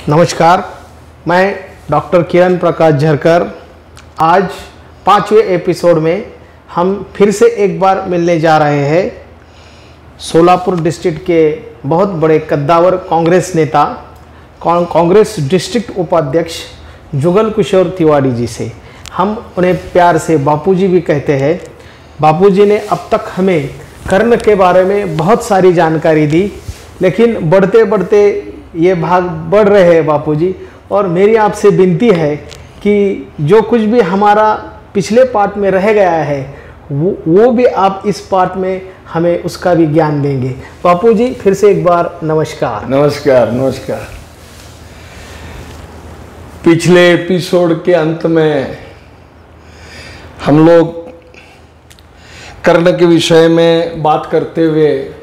नमस्कार, मैं डॉक्टर किरण प्रकाश झरकर। आज 5वें एपिसोड में हम फिर से एक बार मिलने जा रहे हैं सोलापुर डिस्ट्रिक्ट के बहुत बड़े कद्दावर कांग्रेस नेता, कांग्रेस डिस्ट्रिक्ट उपाध्यक्ष जुगल किशोर तिवारी जी से। हम उन्हें प्यार से बापूजी भी कहते हैं। बापूजी ने अब तक हमें कर्ण के बारे में बहुत सारी जानकारी दी, लेकिन बढ़ते बढ़ते ये भाग बढ़ रहे हैं बापूजी। और मेरी आपसे विनती है कि जो कुछ भी हमारा पिछले पार्ट में रह गया है वो भी आप इस पार्ट में हमें उसका भी ज्ञान देंगे। बापूजी फिर से एक बार नमस्कार। नमस्कार नमस्कार। पिछले एपिसोड के अंत में हम लोग कर्ण के विषय में बात करते हुए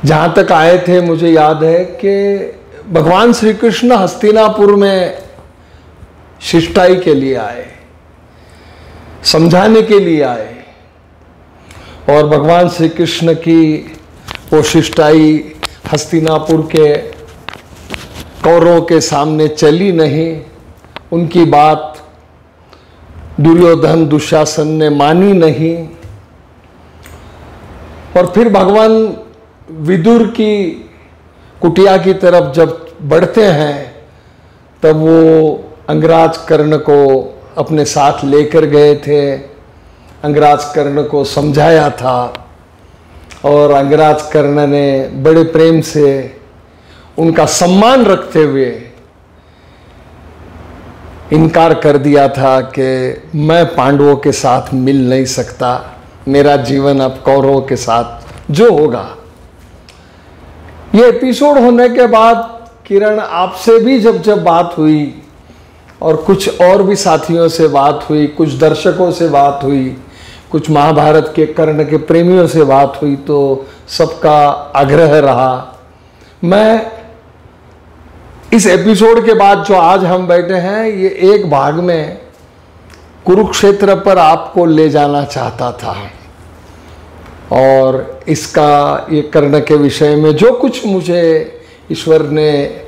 जहाँ तक आए थे, मुझे याद है कि भगवान श्री कृष्ण हस्तिनापुर में शिष्टाई के लिए आए, समझाने के लिए आए, और भगवान श्री कृष्ण की वो शिष्टाई हस्तिनापुर के कौरवों के सामने चली नहीं। उनकी बात दुर्योधन दुशासन ने मानी नहीं। और फिर भगवान विदुर की कुटिया की तरफ जब बढ़ते हैं तब वो अंगराज कर्ण को अपने साथ लेकर गए थे। अंगराज कर्ण को समझाया था और अंगराज कर्ण ने बड़े प्रेम से उनका सम्मान रखते हुए इनकार कर दिया था कि मैं पांडवों के साथ मिल नहीं सकता, मेरा जीवन अब कौरवों के साथ जो होगा। ये एपिसोड होने के बाद किरण आपसे भी जब बात हुई और कुछ और भी साथियों से बात हुई, कुछ दर्शकों से बात हुई, कुछ महाभारत के कर्ण के प्रेमियों से बात हुई, तो सबका आग्रह रहा मैं इस एपिसोड के बाद जो आज हम बैठे हैं ये एक भाग में कुरुक्षेत्र पर आपको ले जाना चाहता था। और इसका ये कर्ण के विषय में जो कुछ मुझे ईश्वर ने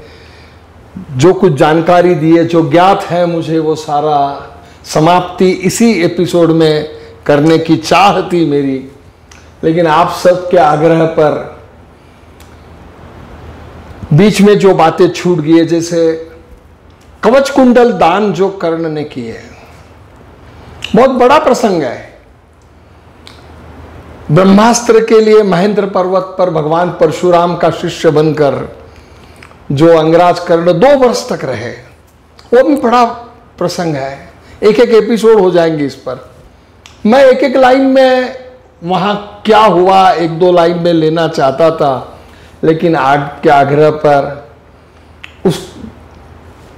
जो कुछ जानकारी दी है, जो ज्ञात है मुझे, वो सारा समाप्ति इसी एपिसोड में करने की चाह थी मेरी। लेकिन आप सबके आग्रह पर बीच में जो बातें छूट गई, जैसे कवच कुंडल दान जो कर्ण ने किए, बहुत बड़ा प्रसंग है। ब्रह्मास्त्र के लिए महेंद्र पर्वत पर भगवान परशुराम का शिष्य बनकर जो अंगराज कर्ण 2 वर्ष तक रहे, वो भी बड़ा प्रसंग है। एक एक एपिसोड हो जाएंगे इस पर। मैं एक एक लाइन में वहां क्या हुआ 1-2 लाइन में लेना चाहता था, लेकिन आज के आग्रह पर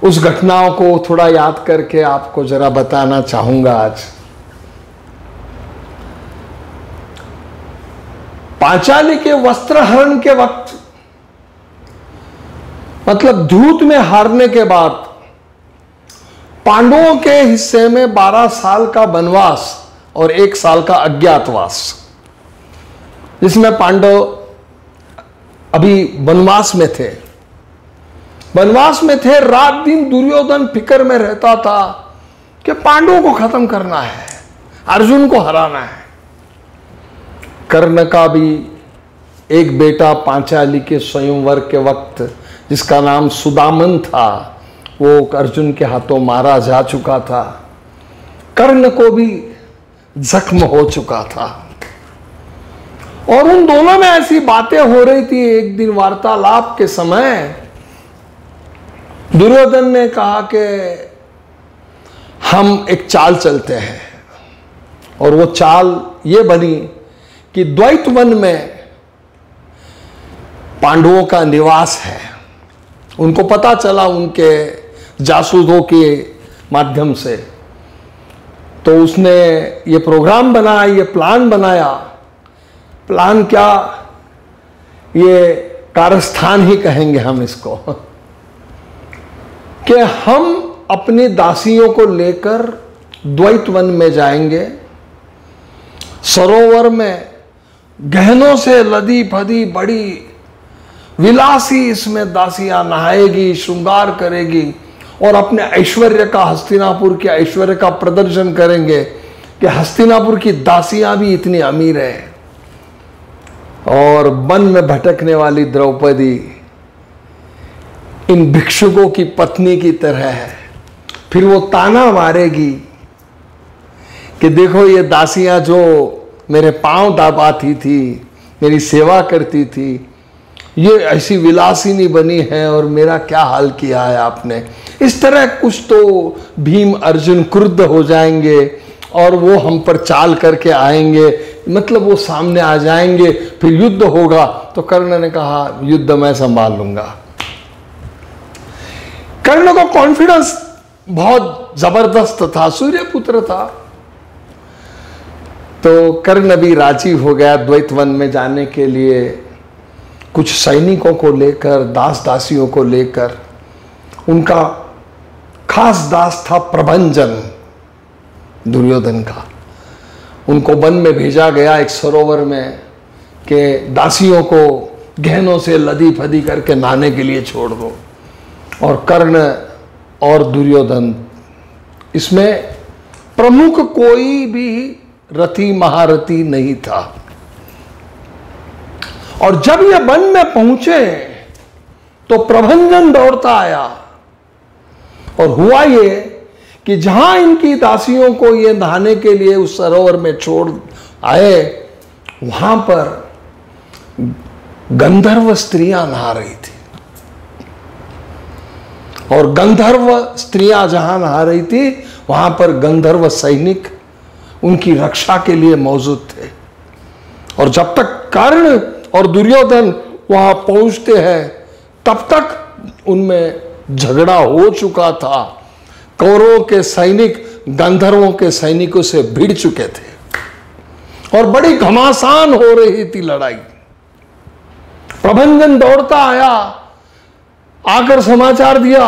उस घटनाओं को थोड़ा याद करके आपको जरा बताना चाहूंगा। आज पांचाली के वस्त्रहरण के वक्त, मतलब धूत में हारने के बाद पांडवों के हिस्से में 12 साल का वनवास और 1 साल का अज्ञातवास, जिसमें पांडव अभी वनवास में थे। वनवास में थे, रात दिन दुर्योधन फिक्र में रहता था कि पांडवों को खत्म करना है, अर्जुन को हराना है। कर्ण का भी एक बेटा पांचाली के स्वयंवर के वक्त, जिसका नाम सुदामन था, वो अर्जुन के हाथों मारा जा चुका था। कर्ण को भी जख्म हो चुका था। और उन दोनों में ऐसी बातें हो रही थी। एक दिन वार्तालाप के समय दुर्योधन ने कहा कि हम एक चाल चलते हैं, और वो चाल ये बनी कि द्वैत वन में पांडवों का निवास है। उनको पता चला उनके जासूसों के माध्यम से, तो उसने ये प्रोग्राम बनाया, ये प्लान बनाया। प्लान क्या, ये कारस्थान ही कहेंगे हम इसको, कि हम अपनी दासियों को लेकर द्वैत वन में जाएंगे। सरोवर में गहनों से लदी फदी बड़ी विलासी इसमें दासियां नहाएगी, श्रृंगार करेगी और अपने ऐश्वर्य का, हस्तिनापुर के ऐश्वर्य का प्रदर्शन करेंगे कि हस्तिनापुर की दासियां भी इतनी अमीर है। और वन में भटकने वाली द्रौपदी इन भिक्षुकों की पत्नी की तरह है। फिर वो ताना मारेगी कि देखो ये दासियां जो मेरे पांव दबाती थी, मेरी सेवा करती थी, ये ऐसी विलासिनी बनी है और मेरा क्या हाल किया है आपने। इस तरह कुछ तो भीम अर्जुन क्रुद्ध हो जाएंगे और वो हम पर चाल करके आएंगे, मतलब वो सामने आ जाएंगे, फिर युद्ध होगा। तो कर्ण ने कहा युद्ध मैं संभाल लूंगा। कर्ण को कॉन्फिडेंस बहुत जबरदस्त था, सूर्यपुत्र था। तो कर्ण भी राजी हो गया द्वैत वन में जाने के लिए, कुछ सैनिकों को लेकर, दास दासियों को लेकर। उनका खास दास था प्रभंजन, दुर्योधन का। उनको वन में भेजा गया एक सरोवर में कि दासियों को गहनों से लदी फदी करके नहाने के लिए छोड़ दो। और कर्ण और दुर्योधन, इसमें प्रमुख कोई भी रथी महारथी नहीं था। और जब ये वन में पहुंचे तो प्रभंजन दौड़ता आया और हुआ ये कि जहां इनकी दासियों को ये नहाने के लिए उस सरोवर में छोड़ आए, वहां पर गंधर्व स्त्रियां नहा रही थी। और गंधर्व स्त्रियां जहां नहा रही थी, वहां पर गंधर्व सैनिक उनकी रक्षा के लिए मौजूद थे। और जब तक कर्ण और दुर्योधन वहां पहुंचते हैं, तब तक उनमें झगड़ा हो चुका था। कौरवों के सैनिक गंधर्वों के सैनिकों से भिड़ चुके थे और बड़ी घमासान हो रही थी लड़ाई। प्रभंजन दौड़ता आया, आकर समाचार दिया,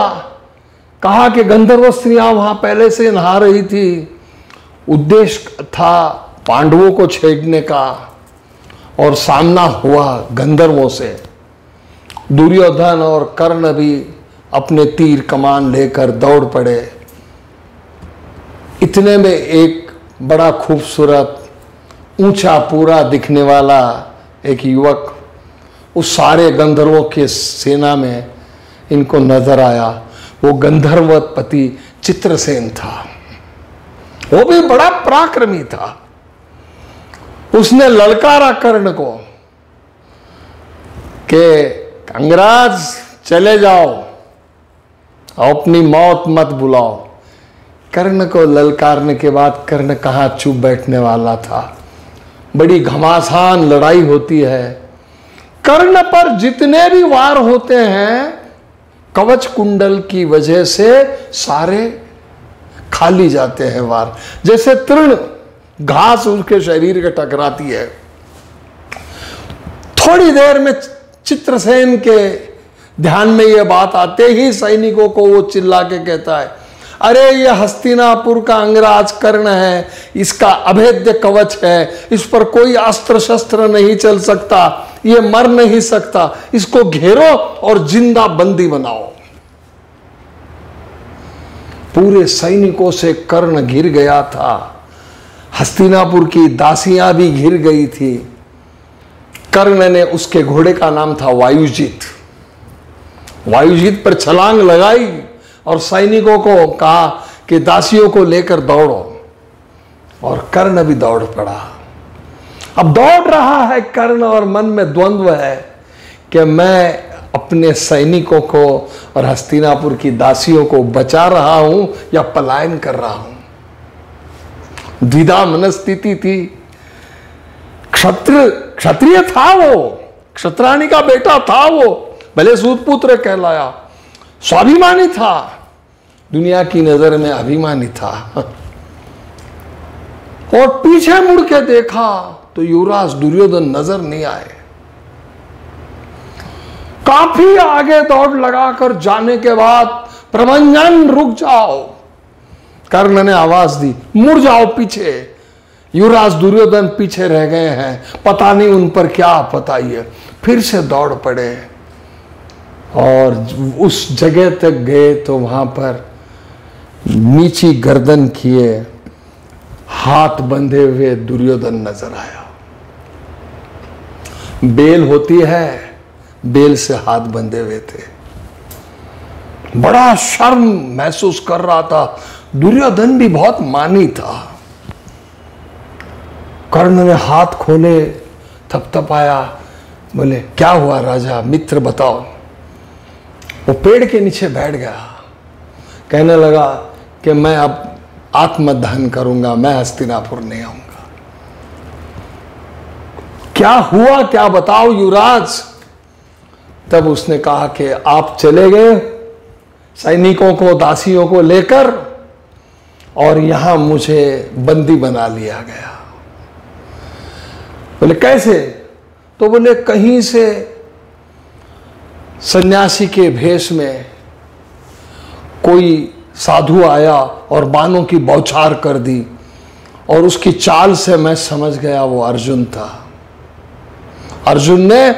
कहा कि गंधर्व स्त्रियां वहां पहले से नहा रही थी। उद्देश्य था पांडवों को छेड़ने का और सामना हुआ गंधर्वों से। दुर्योधन और कर्ण भी अपने तीर कमान लेकर दौड़ पड़े। इतने में एक बड़ा खूबसूरत, ऊंचा पूरा दिखने वाला एक युवक उस सारे गंधर्वों के सेना में इनको नजर आया। वो गंधर्वपति चित्रसेन था। वो भी बड़ा पराक्रमी था। उसने ललकारा कर्ण को कि अंगराज चले जाओ, अपनी मौत मत बुलाओ। कर्ण को ललकारने के बाद कर्ण कहाँ चुप बैठने वाला था। बड़ी घमासान लड़ाई होती है। कर्ण पर जितने भी वार होते हैं, कवच कुंडल की वजह से सारे खाली जाते हैं वार। जैसे तृण घास उसके शरीर के टकराती है। थोड़ी देर में चित्रसेन के ध्यान में यह बात आते ही सैनिकों को वो चिल्ला के कहता है, अरे ये हस्तिनापुर का अंगराज कर्ण है, इसका अभेद्य कवच है, इस पर कोई अस्त्र शस्त्र नहीं चल सकता, ये मर नहीं सकता, इसको घेरो और जिंदा बंदी बनाओ। पूरे सैनिकों से कर्ण घिर गया था। हस्तिनापुर की दासियां भी घिर गई थी। कर्ण ने, उसके घोड़े का नाम था वायुजित, वायुजित पर छलांग लगाई और सैनिकों को कहा कि दासियों को लेकर दौड़ो। और कर्ण भी दौड़ पड़ा। अब दौड़ रहा है कर्ण और मन में द्वंद्व है कि मैं अपने सैनिकों को और हस्तिनापुर की दासियों को बचा रहा हूं या पलायन कर रहा हूं। द्विधा मनस्थिति थी। क्षत्रिय था वो, क्षत्राणी का बेटा था वो, भले सूतपुत्र कहलाया, स्वाभिमानी था, दुनिया की नजर में अभिमानी था। और पीछे मुड़ के देखा तो युवराज दुर्योधन नजर नहीं आए। काफी आगे दौड़ लगाकर जाने के बाद प्रभंजन रुक जाओ, कर्ण ने आवाज दी, मुड़ जाओ पीछे। युवराज दुर्योधन पीछे रह गए हैं, पता नहीं उन पर क्या आपत्ति है। फिर से दौड़ पड़े और उस जगह तक गए तो वहां पर नीची गर्दन किए हाथ बंधे हुए दुर्योधन नजर आया। बेल होती है, बेल से हाथ बंधे हुए थे। बड़ा शर्म महसूस कर रहा था। दुर्योधन भी बहुत मानी था। कर्ण ने हाथ खोले, थपथपाया, बोले क्या हुआ राजा, मित्र बताओ। वो पेड़ के नीचे बैठ गया, कहने लगा कि मैं अब आत्मदहन करूंगा, मैं हस्तिनापुर नहीं आऊंगा। क्या हुआ, क्या बताओ युवराज। तब उसने कहा कि आप चले गए सैनिकों को, दासियों को लेकर, और यहां मुझे बंदी बना लिया गया। बोले कैसे? तो बोले कहीं से सन्यासी के भेष में कोई साधु आया और बाणों की बौछार कर दी, और उसकी चाल से मैं समझ गया वो अर्जुन था। अर्जुन ने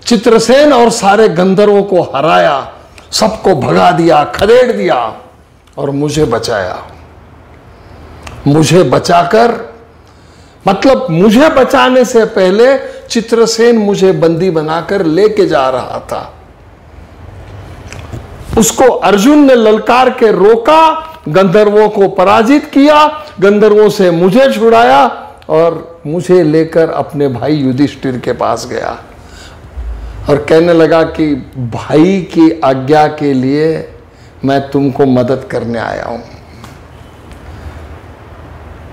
चित्रसेन और सारे गंधर्वों को हराया, सबको भगा दिया, खदेड़ दिया और मुझे बचाया। मुझे बचाकर, मतलब मुझे बचाने से पहले चित्रसेन मुझे बंदी बनाकर लेके जा रहा था। उसको अर्जुन ने ललकार के रोका, गंधर्वों को पराजित किया, गंधर्वों से मुझे छुड़ाया और मुझे लेकर अपने भाई युधिष्ठिर के पास गया और कहने लगा कि भाई की आज्ञा के लिए मैं तुमको मदद करने आया हूं,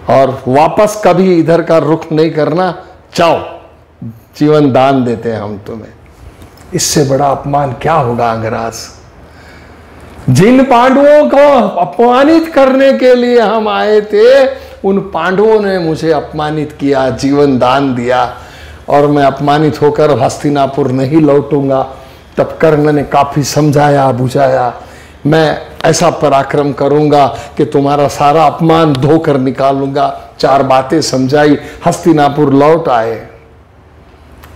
और वापस कभी इधर का रुख नहीं करना, जाओ, जीवन दान देते हैं हम तुम्हें। इससे बड़ा अपमान क्या होगा अंगराज। जिन पांडवों को अपमानित करने के लिए हम आए थे, उन पांडवों ने मुझे अपमानित किया, जीवन दान दिया, और मैं अपमानित होकर हस्तिनापुर नहीं लौटूंगा। तब कर्ण ने काफी समझाया बुझाया, मैं ऐसा पराक्रम करूंगा कि तुम्हारा सारा अपमान धोकर निकालूंगा। 4 बातें समझाई, हस्तिनापुर लौट आए,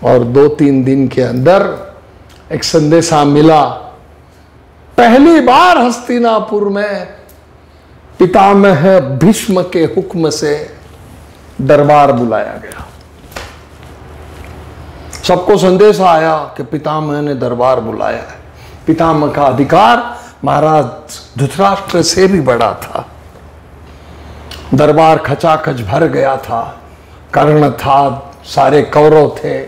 और 2-3 दिन के अंदर एक संदेशा मिला। पहली बार हस्तिनापुर में पितामह भीष्म के हुक्म से दरबार बुलाया गया। सबको संदेश आया कि पितामह ने दरबार बुलाया है। पितामह का अधिकार महाराज धृतराष्ट्र से भी बड़ा था। दरबार खचाखच भर गया था। कर्ण था, सारे कौरव थे,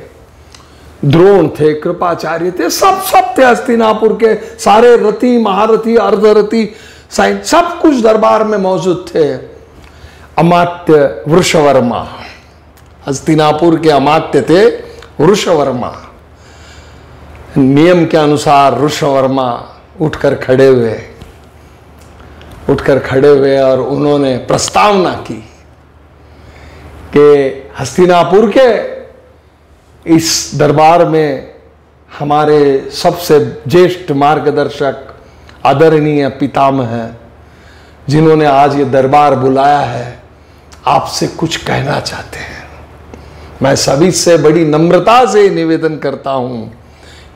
द्रोण थे, कृपाचार्य थे, सब थे। हस्तिनापुर के सारे रथी, महारथी, अर्धरथी, साइन सब कुछ दरबार में मौजूद थे। अमात्य वृषवर्मा, हस्तिनापुर के अमात्य थे वृषवर्मा। नियम के अनुसार वृषवर्मा उठकर खड़े हुए और उन्होंने प्रस्तावना की कि हस्तिनापुर के इस दरबार में हमारे सबसे ज्येष्ठ मार्गदर्शक आदरणीय पितामह हैं, जिन्होंने आज ये दरबार बुलाया है, आपसे कुछ कहना चाहते हैं। मैं सभी से बड़ी नम्रता से निवेदन करता हूं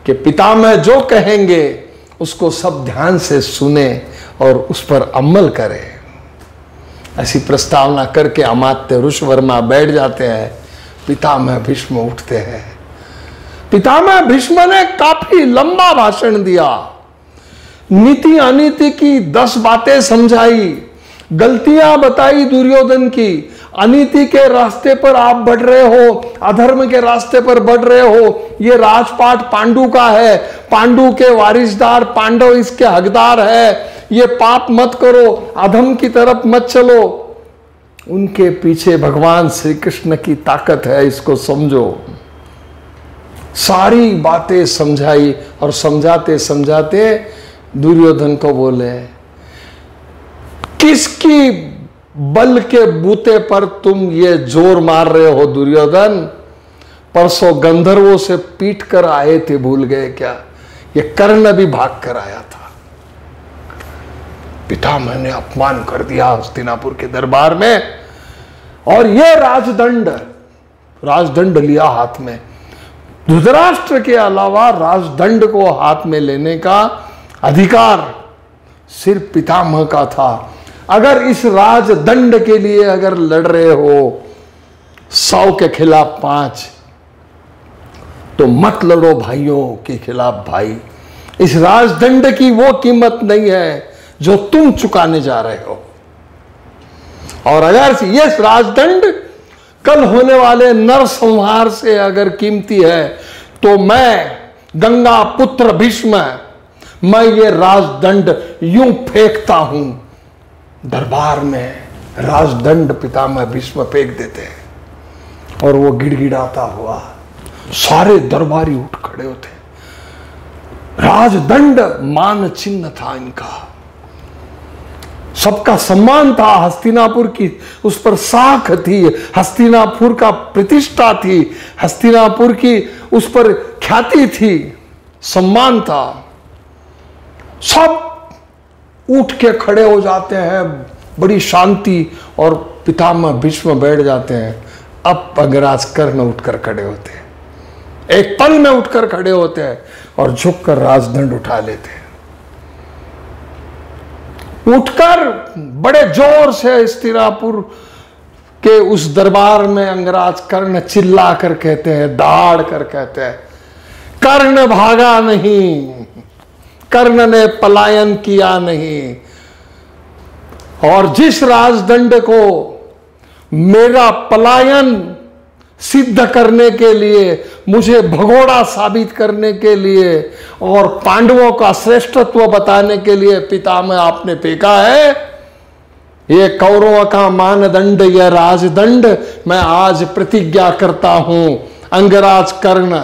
कि पितामह जो कहेंगे उसको सब ध्यान से सुने और उस पर अमल करें। ऐसी प्रस्तावना करके अमात्य वृषवर्मा बैठ जाते हैं। पितामह भीष्म उठते हैं। पितामह भीष्म ने काफी लंबा भाषण दिया, नीति अनीति की 10 बातें समझाई, गलतियां बताई दुर्योधन की। अनीति के रास्ते पर आप बढ़ रहे हो, अधर्म के रास्ते पर बढ़ रहे हो, ये राजपाट पांडु का है, पांडु के वारिसदार पांडव इसके हकदार है, ये पाप मत करो, अधम की तरफ मत चलो। उनके पीछे भगवान श्री कृष्ण की ताकत है, इसको समझो। सारी बातें समझाई और समझाते समझाते दुर्योधन को बोले, किसकी बल के बूते पर तुम ये जोर मार रहे हो दुर्योधन? परसों गंधर्वों से पीट कर आए थे, भूल गए क्या? ये कर्ण भी भाग कर आया था। पितामह ने अपमान कर दिया हस्तिनापुर के दरबार में, और ये राजदंड लिया हाथ में। धृतराष्ट्र के अलावा राजदंड को हाथ में लेने का अधिकार सिर्फ पितामह का था। अगर इस राजदंड के लिए अगर लड़ रहे हो 100 के खिलाफ 5, तो मत लड़ो भाइयों के खिलाफ भाई। इस राजदंड की वो कीमत नहीं है जो तुम चुकाने जा रहे हो। और अगर ये राजदंड कल होने वाले नरसंहार से अगर कीमती है, तो मैं गंगा पुत्र भीष्म, मैं ये राजदंड यूं फेंकता हूं। दरबार में राजदंड पितामह भीष्म फेंक देते हैं और वो गिड़गिड़ाता हुआ, सारे दरबारी उठ खड़े होते। राजदंड मान चिन्ह था इनका, सबका सम्मान था। हस्तिनापुर की उस पर साख थी, हस्तिनापुर का प्रतिष्ठा थी, हस्तिनापुर की उस पर ख्याति थी, सम्मान था। सब उठ के खड़े हो जाते हैं, बड़ी शांति, और पितामह भीष्म बैठ जाते हैं। अब अंगराज कर्ण उठकर खड़े होते हैं, एक पल में उठकर खड़े होते हैं और झुककर राजदंड उठा लेते हैं। उठकर बड़े जोर से हस्तिनापुर के उस दरबार में अंगराज कर्ण चिल्ला कर कहते हैं, दाड़ कर कहते हैं, कर्ण भागा नहीं, कर्ण ने पलायन किया नहीं। और जिस राजदंड को मेरा पलायन सिद्ध करने के लिए, मुझे भगोड़ा साबित करने के लिए और पांडवों का श्रेष्ठत्व बताने के लिए पितामह आपने फेंका है, ये कौरवों का मानदंड, यह राजदंड मैं आज प्रतिज्ञा करता हूं। अंगराज कर्ण,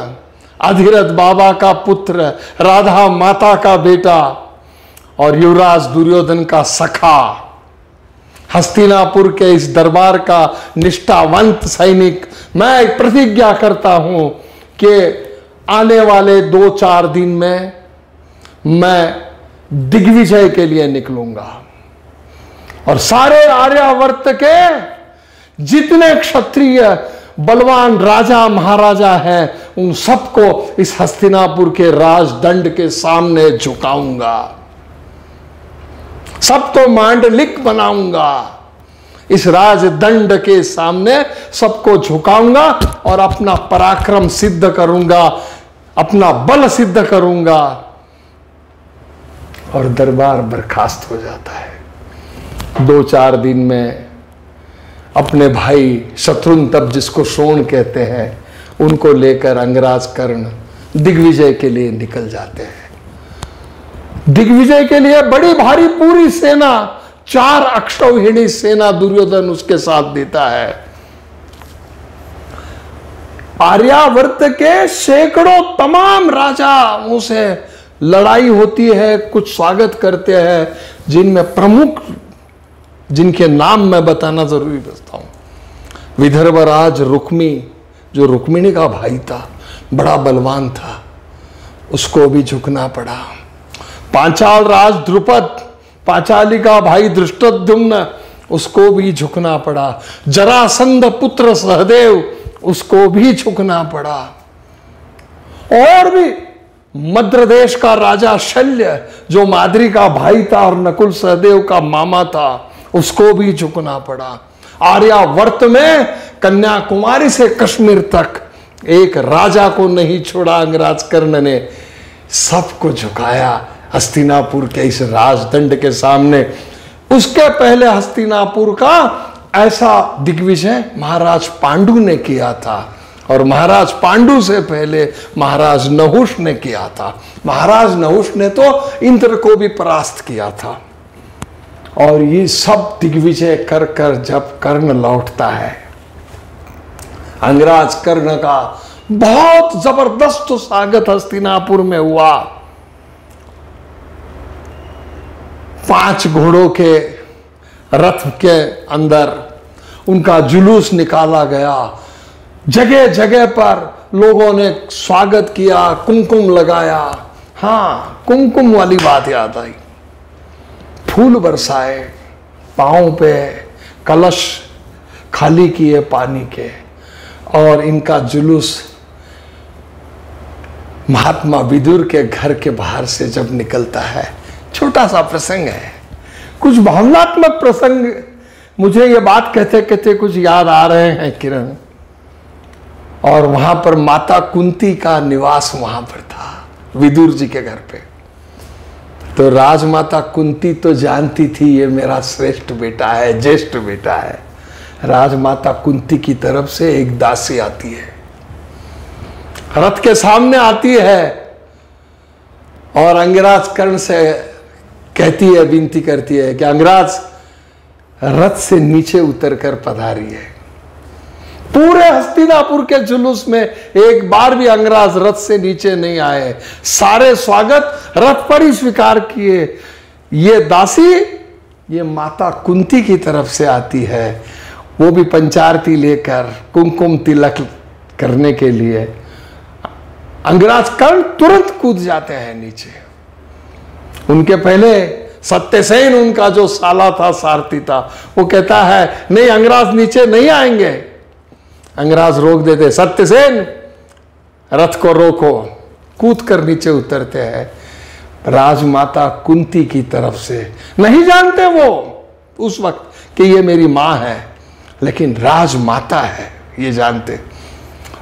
अधिरथ बाबा का पुत्र, राधा माता का बेटा और युवराज दुर्योधन का सखा, हस्तिनापुर के इस दरबार का निष्ठावंत सैनिक, मैं प्रतिज्ञा करता हूं कि आने वाले 2-4 दिन में मैं दिग्विजय के लिए निकलूंगा और सारे आर्यावर्त के जितने क्षत्रिय बलवान राजा महाराजा हैं, उन सबको इस हस्तिनापुर के राजदंड के सामने झुकाऊंगा, सब तो मांडलिक बनाऊंगा, इस राजदंड के सामने सबको झुकाऊंगा और अपना पराक्रम सिद्ध करूंगा, अपना बल सिद्ध करूंगा। और दरबार बर्खास्त हो जाता है। 2-4 दिन में अपने भाई शत्रुघ्न, तब जिसको शोण कहते हैं, उनको लेकर अंगराज कर्ण दिग्विजय के लिए निकल जाते हैं। दिग्विजय के लिए बड़ी भारी पूरी सेना, 4 अक्षौहिणी सेना दुर्योधन उसके साथ देता है। आर्यावर्त के सैकड़ों तमाम राजाओं से लड़ाई होती है, कुछ स्वागत करते हैं, जिनमें प्रमुख, जिनके नाम मैं बताना जरूरी समझता हूं। विदर्भराज रुक्मी, जो रुक्मिणी का भाई था, बड़ा बलवान था, उसको भी झुकना पड़ा। पांचाल राज द्रुपद, पांचाली का भाई धृष्टद्युम्न, उसको भी झुकना पड़ा। जरासंध पुत्र सहदेव, उसको भी झुकना पड़ा। और भी मद्र देश का राजा शल्य, जो माद्री का भाई था और नकुल सहदेव का मामा था, उसको भी झुकना पड़ा। आर्यावर्त में कन्याकुमारी से कश्मीर तक एक राजा को नहीं छोड़ा अंगराज कर्ण ने, सबको झुकाया हस्तिनापुर के इस राजदंड के सामने। उसके पहले हस्तिनापुर का ऐसा दिग्विजय महाराज पांडु ने किया था, और महाराज पांडु से पहले महाराज नहुष ने किया था। महाराज नहुष ने तो इंद्र को भी परास्त किया था। और ये सब दिग्विजय कर कर जब कर्ण लौटता है, अंगराज कर्ण का बहुत जबरदस्त स्वागत हस्तिनापुर में हुआ। 5 घोड़ों के रथ के अंदर उनका जुलूस निकाला गया, जगह जगह पर लोगों ने स्वागत किया, कुमकुम लगाया। हाँ, कुमकुम वाली बात याद आई। फूल बरसाए, पांव पे कलश खाली किए पानी के, और इनका जुलूस महात्मा विदुर के घर के बाहर से जब निकलता है, छोटा सा प्रसंग है, कुछ भावनात्मक प्रसंग मुझे ये बात कहते कहते कुछ याद आ रहे हैं किरण। और वहां पर माता कुंती का निवास वहां पर था, विदुर जी के घर पे। तो राजमाता कुंती तो जानती थी ये मेरा श्रेष्ठ बेटा है, ज्येष्ठ बेटा है। राजमाता कुंती की तरफ से एक दासी आती है, रथ के सामने आती है और अंगराज कर्ण से कहती है, विनती करती है कि अंगराज रथ से नीचे उतरकर पधारिए। पूरे हस्तिनापुर के जुलूस में एक बार भी अंगराज रथ से नीचे नहीं आए, सारे स्वागत रथ पर ही स्वीकार किए। ये दासी ये माता कुंती की तरफ से आती है, वो भी पंचारती लेकर कुमकुम तिलक करने के लिए। अंगराज कर्ण तुरंत कूद जाते हैं नीचे। उनके पहले सत्यसेन उनका जो साला था, सारथी था, वो कहता है नहीं अंगराज नीचे नहीं आएंगे। अंगराज रोक देते, सत्यसेन रथ को रोको, कूद कर नीचे उतरते हैं। राजमाता कुंती की तरफ से, नहीं जानते वो उस वक्त कि ये मेरी मां है, लेकिन राजमाता है ये जानते।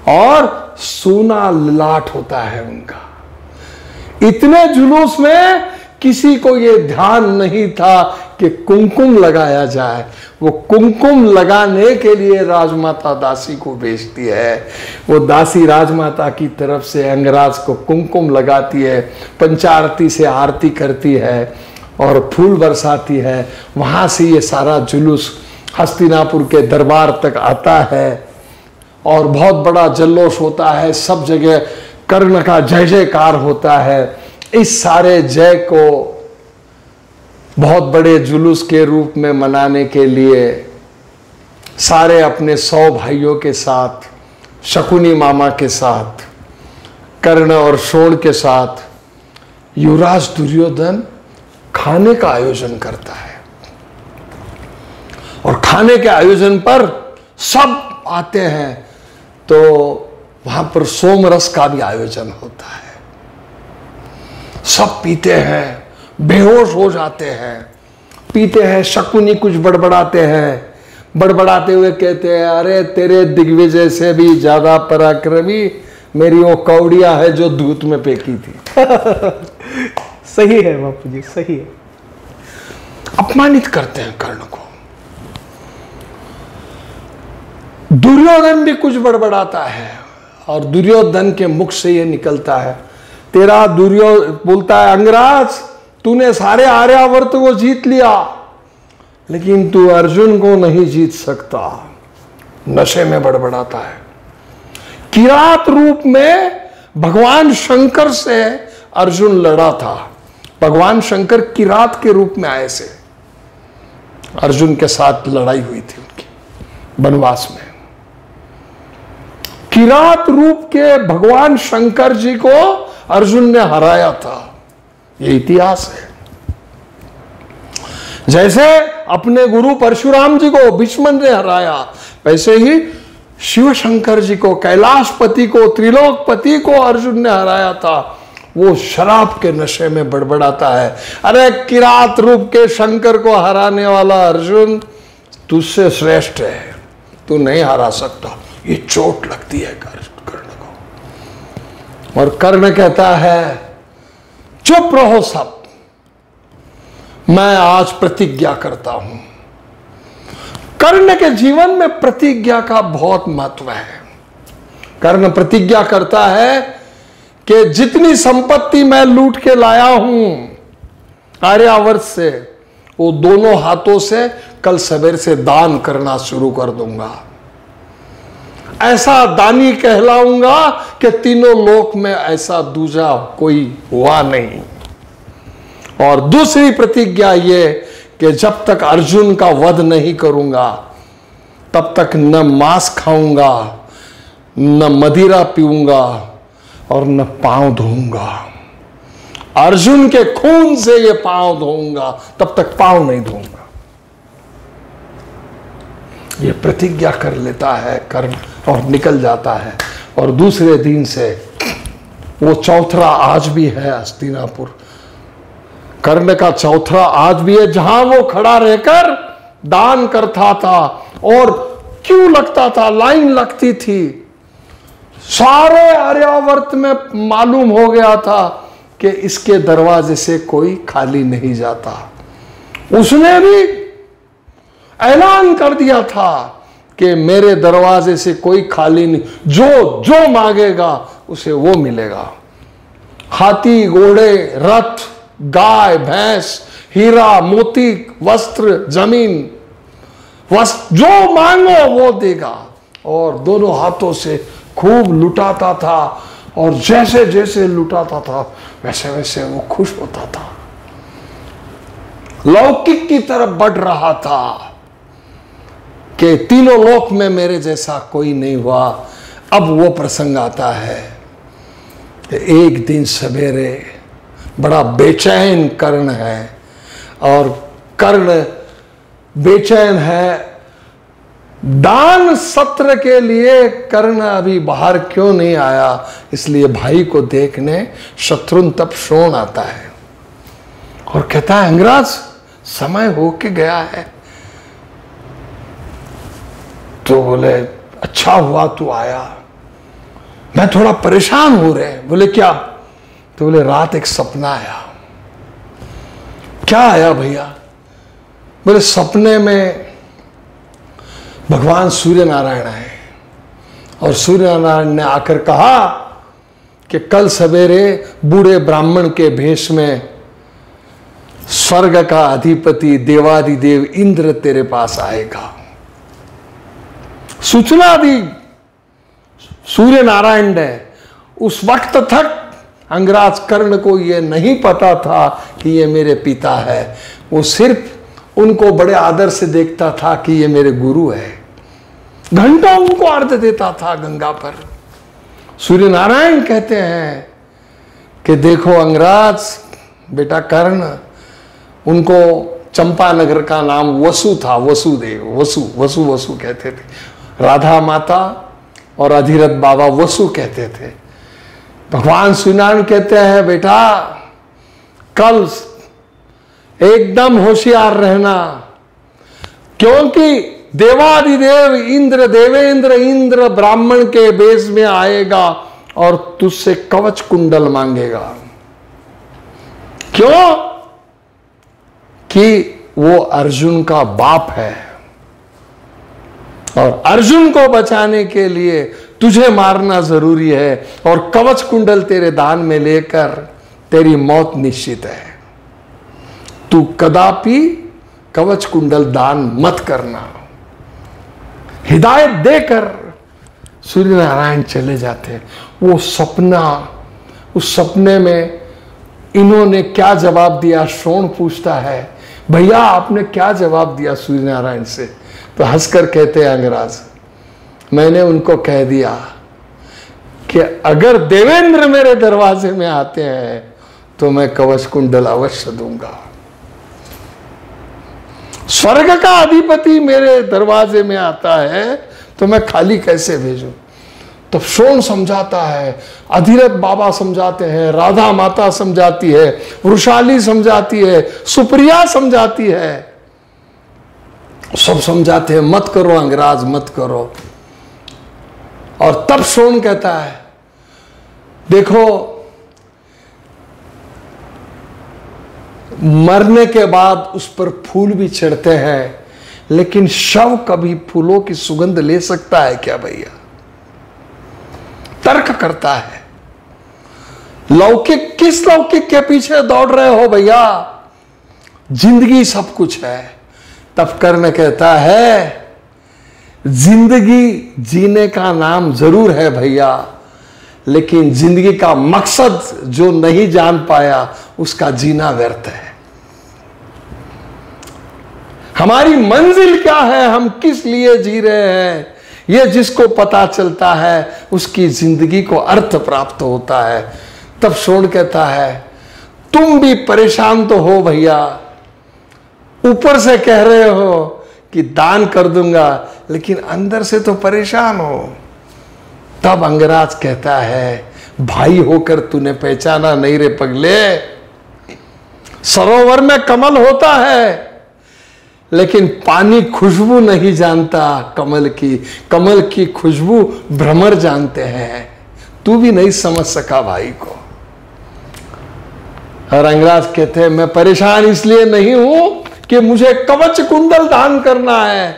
और सोना ललाट होता है उनका। इतने जुलूस में किसी को यह ध्यान नहीं था कि कुमकुम लगाया जाए। वो कुमकुम लगाने के लिए राजमाता दासी को भेजती है। वो दासी राजमाता की तरफ से अंगराज को कुमकुम लगाती है, पंचारती से आरती करती है और फूल बरसाती है। वहां से ये सारा जुलूस हस्तिनापुर के दरबार तक आता है और बहुत बड़ा जल्लोष होता है। सब जगह कर्ण का जय जयकार होता है। इस सारे जय को बहुत बड़े जुलूस के रूप में मनाने के लिए सारे अपने 100 भाइयों के साथ, शकुनी मामा के साथ, कर्ण और शोण के साथ युवराज दुर्योधन खाने का आयोजन करता है। और खाने के आयोजन पर सब आते हैं, तो वहां पर सोमरस का भी आयोजन होता है। सब पीते हैं, बेहोश हो जाते हैं, पीते हैं। शकुनी कुछ बड़बड़ाते हैं, बड़बड़ाते हुए कहते हैं, अरे तेरे दिग्विजय से भी ज्यादा पराक्रमी मेरी वो कौड़िया है जो दूध में फेंकी थी। सही है बापू जी, सही है। अपमानित करते हैं कर्ण को। दुर्योधन भी कुछ बड़बड़ाता है और दुर्योधन के मुख से ये निकलता है, तेरा बोलता है, अंगराज तूने सारे आर्यावर्त को जीत लिया, लेकिन तू अर्जुन को नहीं जीत सकता। नशे में बड़बड़ाता है। किरात रूप में भगवान शंकर से अर्जुन लड़ा था। भगवान शंकर किरात के रूप में आए से अर्जुन के साथ लड़ाई हुई थी उनकी वनवास में। किरात रूप के भगवान शंकर जी को अर्जुन ने हराया था, ये इतिहास है। जैसे अपने गुरु परशुराम जी को भीष्मन ने हराया, वैसे ही शिव शंकर जी को, कैलाशपति को, त्रिलोकपति को अर्जुन ने हराया था। वो शराब के नशे में बड़बड़ाता है, अरे किरात रूप के शंकर को हराने वाला अर्जुन तुझसे श्रेष्ठ है, तू नहीं हरा सकता। ये चोट लगती है कर्ण को। और कर्ण कहता है, चुप रहो सब, मैं आज प्रतिज्ञा करता हूं। कर्ण के जीवन में प्रतिज्ञा का बहुत महत्व है। कर्ण प्रतिज्ञा करता है कि जितनी संपत्ति मैं लूट के लाया हूं आर्यावर्त से, वो दोनों हाथों से कल सवेर से दान करना शुरू कर दूंगा। ऐसा दानी कहलाऊंगा कि तीनों लोक में ऐसा दूजा कोई हुआ नहीं। और दूसरी प्रतिज्ञा ये कि जब तक अर्जुन का वध नहीं करूंगा तब तक न मांस खाऊंगा, न मदिरा पीऊंगा और न पांव धोऊंगा। अर्जुन के खून से ये पांव धोऊंगा, तब तक पांव नहीं धोऊंगा। ये प्रतिज्ञा कर लेता है कर्ण और निकल जाता है। और दूसरे दिन से वो चौथरा आज भी है हस्तिनापुर। कर्ण का चौथरा आज भी है, जहां वो खड़ा रहकर दान करता था। और क्यों लगता था, लाइन लगती थी, सारे आर्यावर्त में मालूम हो गया था कि इसके दरवाजे से कोई खाली नहीं जाता। उसने भी ऐलान कर दिया था कि मेरे दरवाजे से कोई खाली नहीं, जो जो मांगेगा उसे वो मिलेगा। हाथी, घोड़े, रथ, गाय, भैंस, हीरा, मोती, वस्त्र, जमीन, वस्त्र, जो मांगो वो देगा। और दोनों हाथों से खूब लुटाता था, और जैसे जैसे लुटाता था वैसे वैसे वो खुश होता था, लौकिक की तरफ बढ़ रहा था कि तीनों लोक में मेरे जैसा कोई नहीं हुआ। अब वो प्रसंग आता है कि एक दिन सवेरे बड़ा बेचैन कर्ण है, और कर्ण बेचैन है। दान सत्र के लिए कर्ण अभी बाहर क्यों नहीं आया, इसलिए भाई को देखने शत्रुन तब शोण आता है और कहता है, अंगराज समय हो के गया है। तो बोले, अच्छा हुआ तू आया, मैं थोड़ा परेशान हो रहे। बोले क्या? तो बोले, रात एक सपना आया। क्या आया भैया? बोले, सपने में भगवान सूर्य नारायण आए, और सूर्य नारायण ने आकर कहा कि कल सवेरे बूढ़े ब्राह्मण के भेष में स्वर्ग का अधिपति देवादिदेव इंद्र तेरे पास आएगा। सूचना दी सूर्य नारायण ने। उस वक्त तक अंगराज कर्ण को यह नहीं पता था कि ये मेरे पिता है। वो सिर्फ उनको बड़े आदर से देखता था कि ये मेरे गुरु है। घंटों उनको अर्घ्य देता था गंगा पर। सूर्य नारायण कहते हैं कि देखो अंगराज, बेटा कर्ण, उनको चंपानगर का नाम वसु था, वसुदेव, वसु वसु वसु कहते थे। राधा माता और अधिरथ बाबा वसु कहते थे। भगवान सूर्यनारायण कहते हैं, बेटा कल एकदम होशियार रहना, क्योंकि देवादिदेव इंद्र, देवेंद्र इंद्र ब्राह्मण के वेश में आएगा और तुझसे कवच कुंडल मांगेगा। क्यों? कि वो अर्जुन का बाप है, और अर्जुन को बचाने के लिए तुझे मारना जरूरी है, और कवच कुंडल तेरे दान में लेकर तेरी मौत निश्चित है। तू कदापि कवच कुंडल दान मत करना। हिदायत देकर सूर्य नारायण चले जाते। वो सपना, उस सपने में इन्होंने क्या जवाब दिया? शोण पूछता है, भैया आपने क्या जवाब दिया सूर्य नारायण से? तो हंसकर कहते हैं अंगराज, मैंने उनको कह दिया कि अगर देवेंद्र मेरे दरवाजे में आते हैं तो मैं कवच कुंडल अवश्य दूंगा। स्वर्ग का अधिपति मेरे दरवाजे में आता है तो मैं खाली कैसे भेजूं? तो शोण समझाता है, अधिरथ बाबा समझाते हैं, राधा माता समझाती है, वृषाली समझाती है, सुप्रिया समझाती है, सब समझाते हैं, मत करो अंगराज, मत करो। और तब शोण कहता है, देखो मरने के बाद उस पर फूल भी चढ़ते हैं, लेकिन शव कभी फूलों की सुगंध ले सकता है क्या भैया? तर्क करता है। लौकिक, किस लौकिक के पीछे दौड़ रहे हो भैया? जिंदगी सब कुछ है। तब कर्ण कहता है, जिंदगी जीने का नाम जरूर है भैया, लेकिन जिंदगी का मकसद जो नहीं जान पाया उसका जीना व्यर्थ है। हमारी मंजिल क्या है, हम किस लिए जी रहे हैं, यह जिसको पता चलता है उसकी जिंदगी को अर्थ प्राप्त होता है। तब शोण कहता है, तुम भी परेशान तो हो भैया, ऊपर से कह रहे हो कि दान कर दूंगा, लेकिन अंदर से तो परेशान हो। तब अंगराज कहता है, भाई होकर तूने पहचाना नहीं रे पगले। सरोवर में कमल होता है लेकिन पानी खुशबू नहीं जानता कमल की। कमल की खुशबू भ्रमर जानते हैं। तू भी नहीं समझ सका भाई को। और अंगराज कहते हैं मैं परेशान इसलिए नहीं हूं कि मुझे कवच कुंडल दान करना है,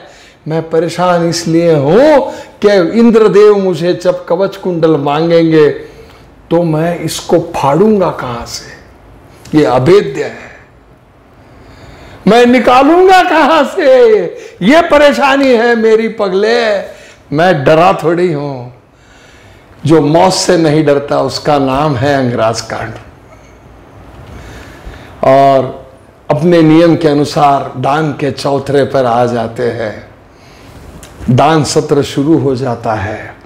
मैं परेशान इसलिए हूं कि इंद्रदेव मुझे जब कवच कुंडल मांगेंगे तो मैं इसको फाड़ूंगा कहां से, ये अभेद्य है, मैं निकालूंगा कहां से, ये परेशानी है मेरी पगले। मैं डरा थोड़ी हूं। जो मौत से नहीं डरता उसका नाम है अंगराज कांड। और अपने नियम के अनुसार दान के चौथरे पर आ जाते हैं। दान सत्र शुरू हो जाता है।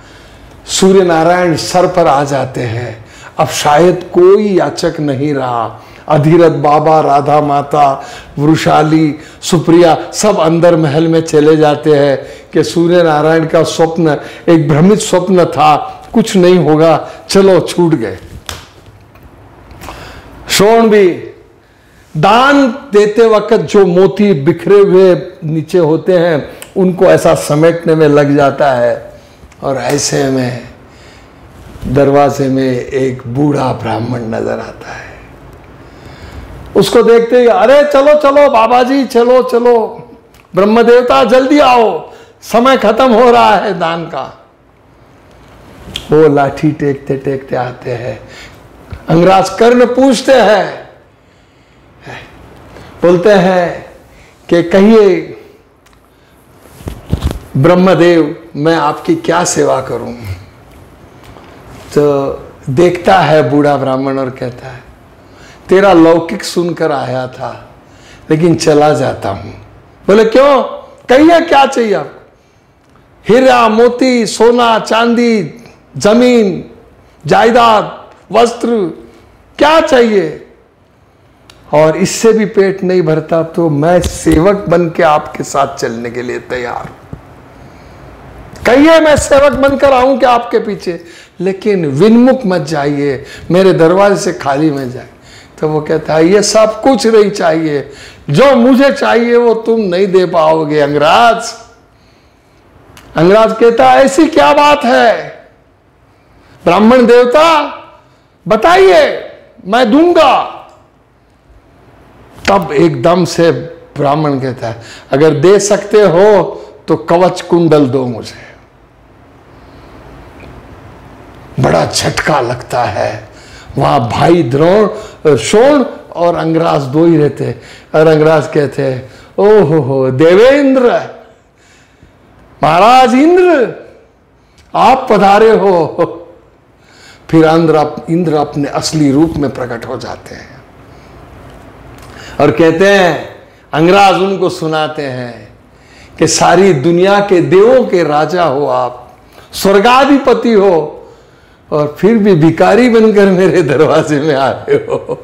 सूर्य नारायण सर पर आ जाते हैं। अब शायद कोई याचक नहीं रहा। अधीरथ बाबा, राधा माता, वृषाली, सुप्रिया सब अंदर महल में चले जाते हैं कि सूर्य नारायण का स्वप्न एक भ्रमित स्वप्न था, कुछ नहीं होगा, चलो छूट गए। शोण भी दान देते वक्त जो मोती बिखरे हुए नीचे होते हैं उनको ऐसा समेटने में लग जाता है। और ऐसे में दरवाजे में एक बूढ़ा ब्राह्मण नजर आता है। उसको देखते ही अरे चलो चलो बाबा जी, चलो चलो, ब्रह्म देवता जल्दी आओ, समय खत्म हो रहा है दान का। वो लाठी टेकते टेकते आते हैं। अंगराज कर्ण पूछते हैं, बोलते हैं कि कहिए ब्रह्मदेव मैं आपकी क्या सेवा करूं। तो देखता है बूढ़ा ब्राह्मण और कहता है तेरा लौकिक सुनकर आया था लेकिन चला जाता हूं। बोले क्यों, कहिए क्या चाहिए आपको। हीरा मोती, सोना चांदी, जमीन जायदाद, वस्त्र, क्या चाहिए। और इससे भी पेट नहीं भरता तो मैं सेवक बन के आपके साथ चलने के लिए तैयार। कहिए मैं सेवक बनकर आऊं क्या आपके पीछे, लेकिन विनमुख मत जाइए, मेरे दरवाजे से खाली मत जाए। तो वो कहता है ये सब कुछ नहीं चाहिए, जो मुझे चाहिए वो तुम नहीं दे पाओगे अंगराज। अंगराज कहता है ऐसी क्या बात है ब्राह्मण देवता, बताइए मैं दूंगा। तब एकदम से ब्राह्मण कहता है अगर दे सकते हो तो कवच कुंडल दो मुझे। बड़ा झटका लगता है। वहां भाई द्रोण, शोण और अंगराज दो ही रहते। और अंगराज कहते हैं ओहो हो देवेंद्र, महाराज इंद्र आप पधारे हो। फिर इंद्र अपने असली रूप में प्रकट हो जाते हैं और कहते हैं, अंगराज उनको सुनाते हैं कि सारी दुनिया के देवों के राजा हो आप, स्वर्गाधिपति हो, और फिर भी भिखारी बनकर मेरे दरवाजे में आ रहे हो।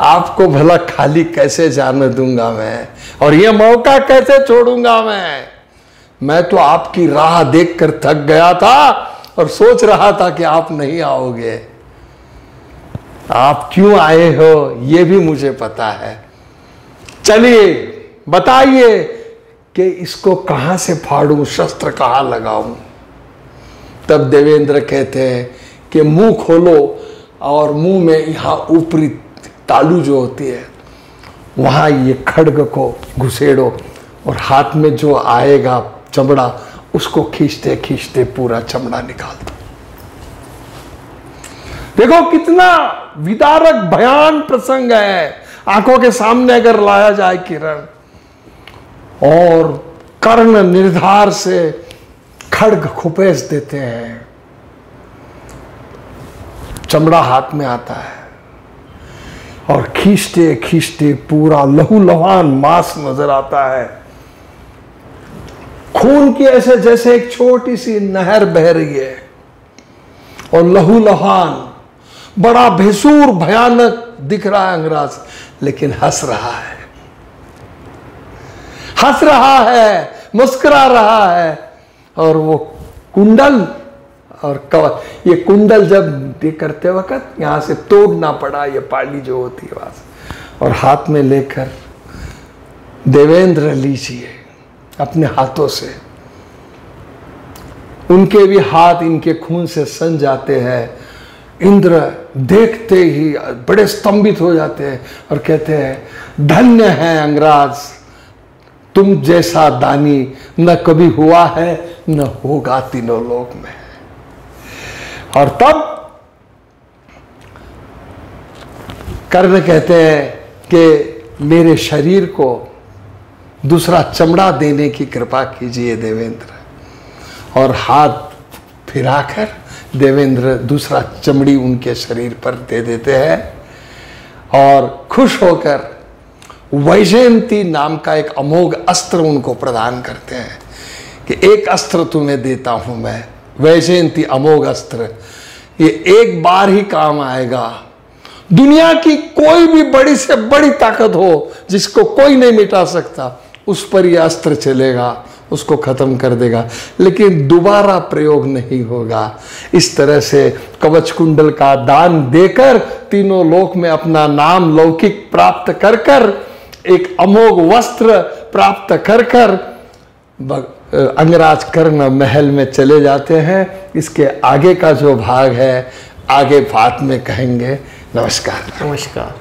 आपको भला खाली कैसे जाने दूंगा मैं, और ये मौका कैसे छोड़ूंगा मैं तो आपकी राह देखकर थक गया था और सोच रहा था कि आप नहीं आओगे। आप क्यों आए हो ये भी मुझे पता है। चलिए बताइए कि इसको कहां से फाड़ूं, शस्त्र कहां लगाऊं। तब देवेंद्र कहते हैं कि मुंह खोलो और मुंह में यहां ऊपरी तालू जो होती है वहां ये खड्ग को घुसेड़ो और हाथ में जो आएगा चमड़ा उसको खींचते खींचते पूरा चमड़ा निकाल दो। देखो कितना विदारक भयान प्रसंग है, आंखों के सामने अगर लाया जाए किरण। और कर्ण निर्धार से खड्ग खुपेस देते हैं, चमड़ा हाथ में आता है और खींचते खींचते पूरा लहूलुहान मांस नजर आता है। खून की ऐसे जैसे एक छोटी सी नहर बह रही है और लहूलुहान बड़ा भेसूर भयानक दिख रहा है अंगराज, लेकिन हंस रहा है, मुस्कुरा रहा है। और वो कुंडल और ये कुंडल जब ये करते वक्त यहाँ से तोड़ना पड़ा, ये पाली जो होती है वहां से, और हाथ में लेकर देवेंद्र लीजिए अपने हाथों से। उनके भी हाथ इनके खून से सन जाते हैं। इंद्र देखते ही बड़े स्तंभित हो जाते हैं और कहते हैं धन्य है अंगराज, तुम जैसा दानी न कभी हुआ है न होगा तीनों लोक में। और तब कर्ण कहते हैं कि मेरे शरीर को दूसरा चमड़ा देने की कृपा कीजिए देवेंद्र। और हाथ फिराकर देवेंद्र दूसरा चमड़ी उनके शरीर पर दे देते हैं और खुश होकर वैजयंती नाम का एक अमोघ अस्त्र उनको प्रदान करते हैं कि एक अस्त्र तुम्हें देता हूं मैं, वैजयंती अमोघ अस्त्र। ये एक बार ही काम आएगा। दुनिया की कोई भी बड़ी से बड़ी ताकत हो जिसको कोई नहीं मिटा सकता, उस पर यह अस्त्र चलेगा, उसको खत्म कर देगा, लेकिन दोबारा प्रयोग नहीं होगा। इस तरह से कवच कुंडल का दान देकर तीनों लोक में अपना नाम लौकिक प्राप्त कर कर, एक अमोघ वस्त्र प्राप्त कर कर अंगराज कर्ण महल में चले जाते हैं। इसके आगे का जो भाग है आगे बात में कहेंगे। नमस्कार। नमस्कार।